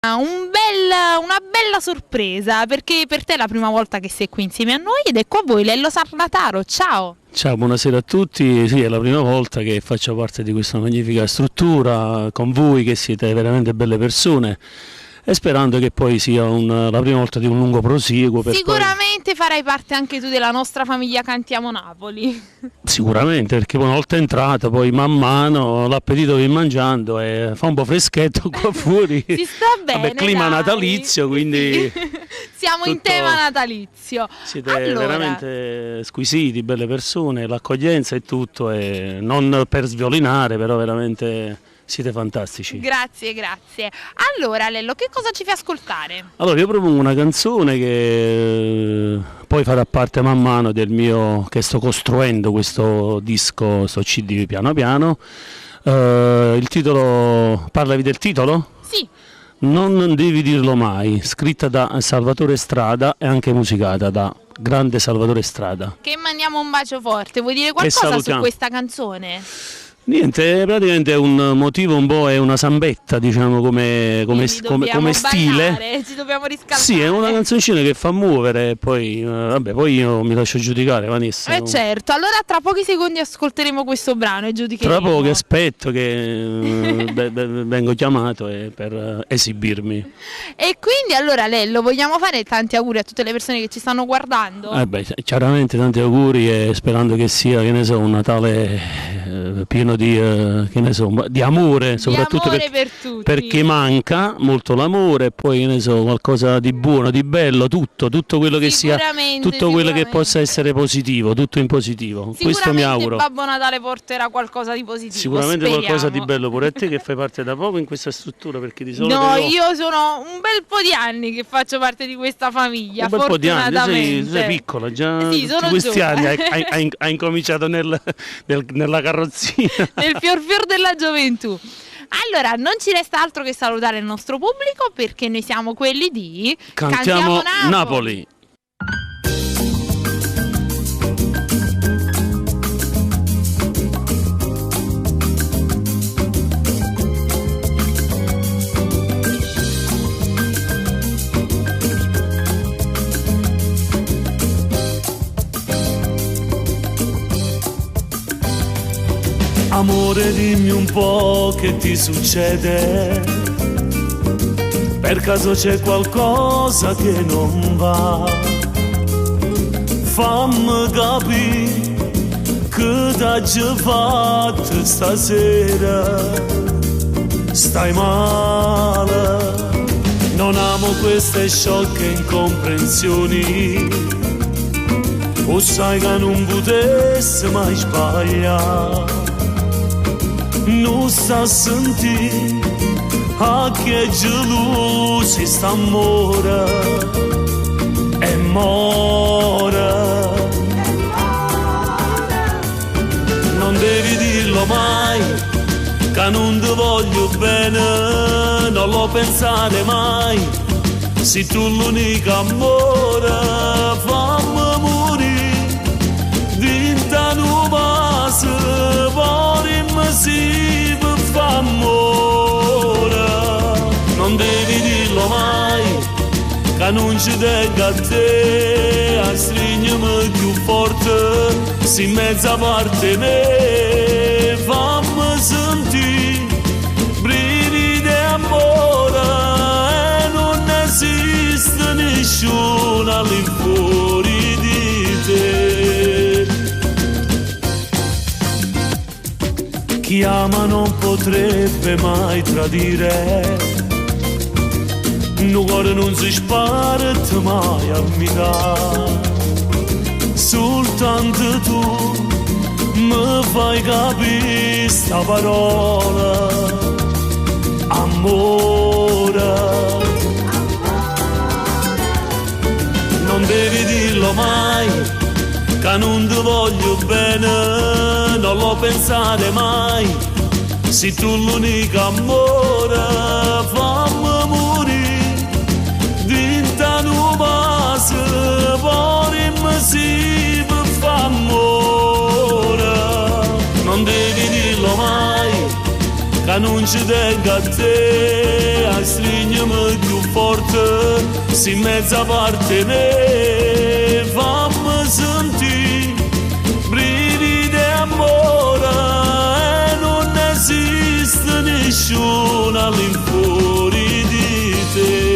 Una bella sorpresa, perché per te è la prima volta che sei qui insieme a noi ed è con voi Lello Sarnataro. Ciao! Ciao, buonasera a tutti. Sì, è la prima volta che faccio parte di questa magnifica struttura con voi che siete veramente belle persone e sperando che poi sia la prima volta di un lungo prosieguo. Sicuramente farai parte anche tu della nostra famiglia Cantiamo Napoli. Sicuramente, perché una volta entrata poi man mano l'appetito che mangiando fa un po' freschetto qua fuori. Si sta bene. Vabbè, clima dai. natalizio, quindi siamo in tema natalizio. Siete veramente squisiti, belle persone, l'accoglienza e tutto, e non per sviolinare, però veramente siete fantastici. Grazie. Allora Lello, che cosa ci fai ascoltare? Allora io propongo una canzone che poi farà parte man mano del mio, che sto costruendo questo disco, sto CD piano piano. Il titolo, parlavi del titolo? Sì. Non devi dirlo mai, scritta da Salvatore Strada e anche musicata da grande Salvatore Strada. Che mandiamo un bacio forte, vuoi dire qualcosa su questa canzone? Niente, praticamente è un motivo un po', è una sambetta, diciamo, come stile. Ballare, ci dobbiamo riscaldare. Sì, è una canzoncina che fa muovere, poi poi io mi lascio giudicare, Vanessa. Certo, allora tra pochi secondi ascolteremo questo brano e giudicheremo. Tra poco aspetto che vengo chiamato per esibirmi. E quindi allora Lello, vogliamo fare tanti auguri a tutte le persone che ci stanno guardando? Chiaramente tanti auguri e sperando che sia, che ne so, un Natale pieno di amore, soprattutto di amore per tutti. Perché manca molto l'amore e poi, che ne so, qualcosa di buono, di bello, tutto quello che sia, tutto quello che possa essere positivo, tutto in positivo. Questo mi auguro. Babbo Natale porterà qualcosa di positivo. Sicuramente speriamo. Qualcosa di bello pure a te che fai parte da poco in questa struttura, perché di solito io sono un bel po' di anni che faccio parte di questa famiglia. Un bel po' di anni, sei piccola, già tutti questi anni hai incominciato nella carrozzina. Nel fior della gioventù. Allora, non ci resta altro che salutare il nostro pubblico, perché noi siamo quelli di Cantiamo Napoli. Amore, dimmi un po' che ti succede, per caso c'è qualcosa che non va, fammi capire che t'hai fatto stasera, stai male, non amo queste sciocche incomprensioni, o sai che non potessi mai sbagliare. Non sta a sentire a che gelosi sta amore e more. Non devi dirlo mai che non ti voglio bene, non lo pensare mai, sei tu l'unico amore, fammi morire dinta nu base, sì, per amore. Non devi dirlo mai che non ci tengo a te, a stringermi più forte, si mezza parte me, fammi sentire brividi d'amore e non esiste nessuno all'infuori di te. Chi ama non potrebbe mai tradire, un cuore non si spara mai a metà, soltanto tu mi fai capire sta parola, amore. Non devi dirlo mai che non ti voglio bene, non lo pensare mai, sei tu l'unico amore, fammi morire dinta nu base, vorremmo sì per amore. Non devi dirlo mai che non ci tengo a te, a stringermi più forte, si mezza parte ne fammi sentire brividi amore e non esiste nessuno all'infuori di te.